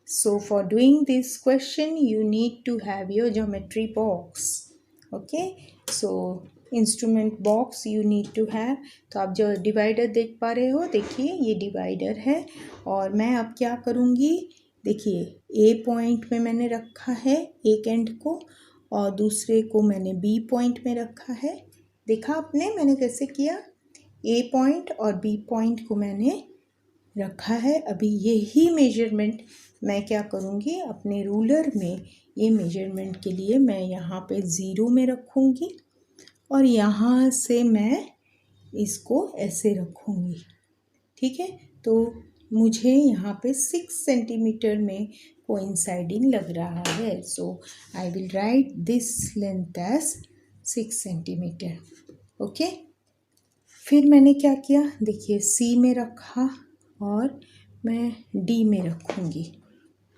So for doing this question you need to have your geometry box. Okay, so instrument box you need to have. तो आप जो divider देख पा रहे हो, देखिए ये divider है, और मैं अब क्या करूँगी, देखिए ए पॉइंट में मैंने रखा है एक एंड को और दूसरे को मैंने बी पॉइंट में रखा है. देखा आपने मैंने कैसे किया, ए पॉइंट और बी पॉइंट को मैंने रखा है. अभी यही मेजरमेंट मैं क्या करूँगी, अपने रूलर में ये मेजरमेंट के लिए मैं यहाँ पे 0 में रखूँगी और यहाँ से मैं इसको ऐसे रखूँगी, ठीक है. तो मुझे यहाँ पे 6 सेंटीमीटर में कोइंसाइडिंग लग रहा है. So I will write this length as 6 centimetre. Okay, फिर मैंने क्या किया, देखिए सी में रखा और मैं डी में रखूँगी,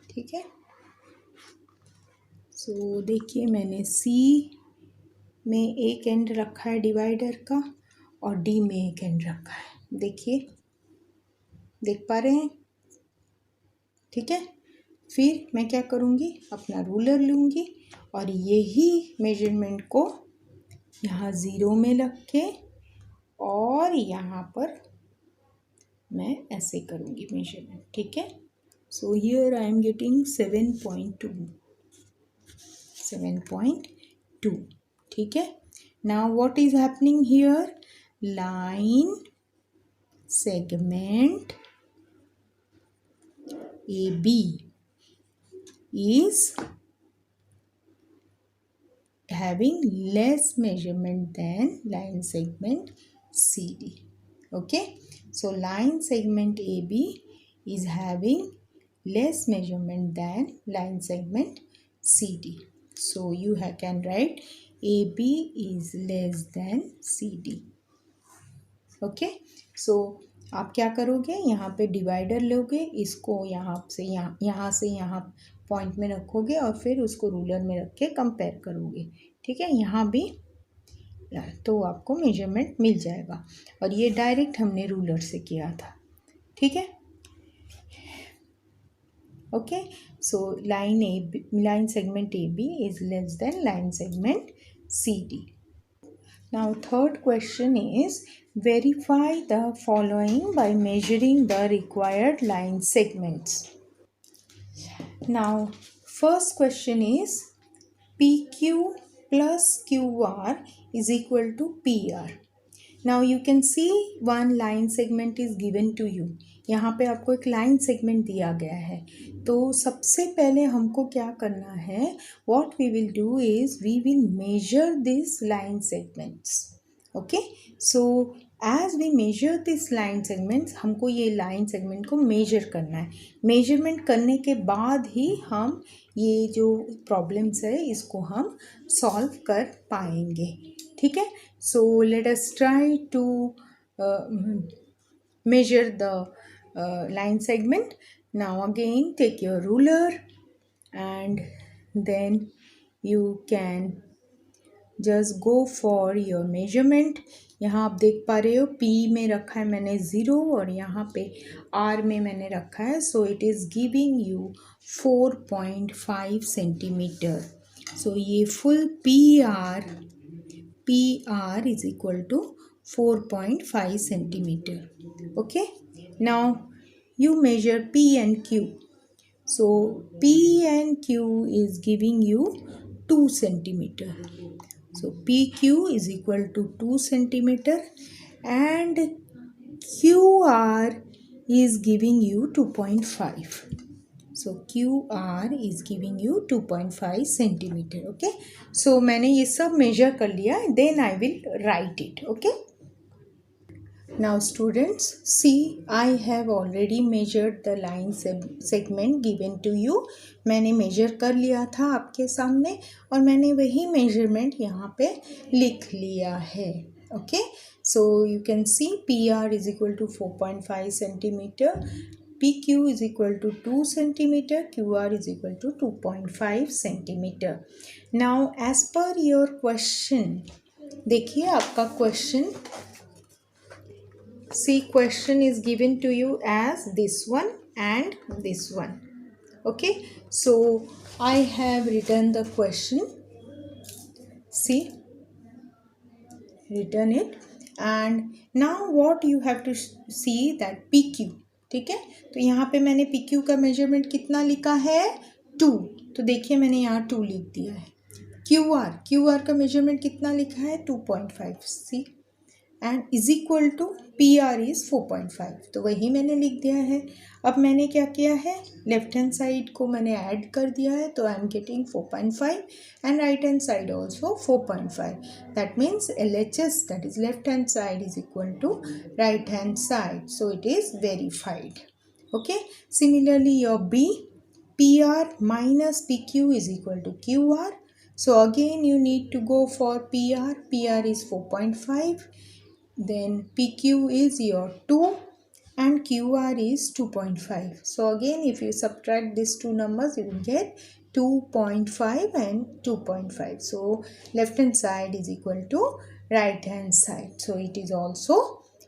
ठीक है. सो देखिए मैंने सी में एक एंड रखा है डिवाइडर का और डी में एक एंड रखा है. देखिए देख पा रहे हैं, ठीक है. फिर मैं क्या करूँगी, अपना रूलर लूँगी और यही मेजरमेंट को यहाँ 0 में रख के और यहाँ पर मैं ऐसे करूँगी मेजरमेंट, ठीक है. So here I am getting 7.2, ठीक है. Now what is happening here, line segment AB is having less measurement than line segment CD. Okay, so line segment AB is having less measurement than line segment CD. So you can write AB is less than CD. Okay so आप क्या करोगे, यहाँ पे divider लोगे, इसको यहाँ से यहाँ पॉइंट में रखोगे और फिर उसको रूलर में रख के कंपेयर करोगे. ठीक है, यहाँ भी तो आपको मेजरमेंट मिल जाएगा. और ये डायरेक्ट हमने रूलर से किया था. ठीक है, okay. So line segment A B is less than line segment C D. Now third question is, verify the following by measuring the required line segments. Now first question is, PQ plus QR is equal to PR. Now you can see one line segment is given to you. यहाँ पे आपको एक line segment दिया गया है. तो सबसे पहले हमको क्या करना है, what we will do is we will measure these line segments. Okay, so as we measure this line segments, हमको ये लाइन सेगमेंट को मेजर करना है. मेजरमेंट करने के बाद ही हम ये जो प्रॉब्लम्स है इसको हम सॉल्व कर पाएंगे. ठीक है, so let us try to measure the line segment. Now again take your ruler and then you can just go for your measurement. यहाँ आप देख पा रहे हो P में रखा है मैंने 0 और यहाँ पे R में मैंने रखा है. So it is giving you 4.5 centimetre. So ये full PR is equal to 4.5 centimeter. Okay, now you measure P and Q. So P and Q is giving you 2 centimeter. So PQ is equal to 2 centimeter and QR is giving you 2.5. So QR is giving you 2.5 centimeter. Okay, so मैंने ये सब measure कर लिया, then I will write it. Okay, now students, see, I have already measured the line segment given to you. मैंने measure कर लिया था आपके सामने और मैंने वही measurement यहाँ पे लिख लिया है. Okay, so you can see PR is equal to 4.5 centimeter, PQ is equal to 2 centimeter, QR is equal to 2.5 centimeter. Now as per your question, देखिए आपका question, see, question is given to you as this one and this one. Okay, so I have written the question, see, written it, and now what you have to see that PQ. ठीक है, तो यहाँ पे मैंने PQ का measurement कितना लिखा है 2. तो देखिए मैंने यहाँ 2 लिख दिया है. QR का मेजरमेंट कितना लिखा है 2.5. See, and is equal to PR is 4.5. तो वही मैंने लिख दिया है. अब मैंने क्या किया है, लेफ्ट हैंड साइड को मैंने ऐड कर दिया है. तो I am getting 4.5 and right hand side also 4.5. That means LHS, that is left hand side, is equal to right hand side. So it is verified. Okay, similarly your B, PR minus PQ is equal to QR. So again you need to go for PR. PR is 4.5. Then PQ is your 2 and QR is 2.5. So again if you subtract these two numbers you will get 2.5 and 2.5. So left hand side is equal to right hand side. So it is also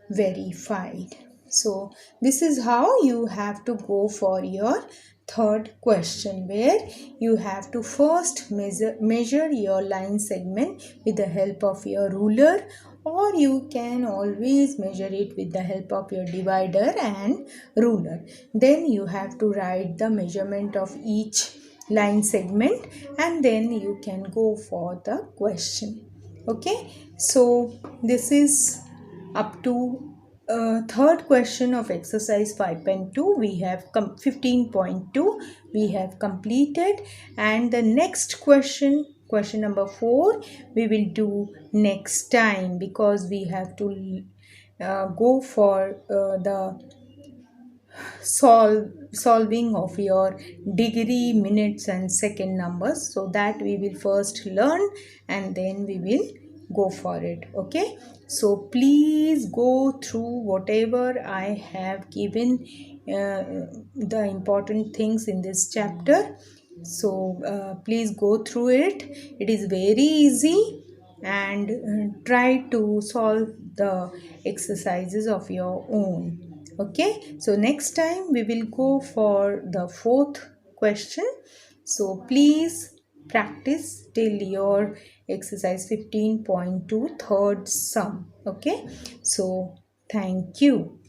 verified. So this is how you have to go for your third question, where you have to first measure your line segment with the help of your ruler, or you can always measure it with the help of your divider and ruler. Then you have to write the measurement of each line segment and then you can go for the question. Okay, so this is up to third question of exercise 5.2. we have 15.2 we have completed, and the next question number 4 we will do next time, because we have to go for the solving of your degree, minutes and second numbers, so that we will first learn and then we will go for it. Okay, so please go through whatever I have given, the important things in this chapter. So please go through it. It is very easy, and try to solve the exercises of your own. Okay, so next time we will go for the fourth question. So please practice till your exercise 15.2 third sum. Okay, so thank you.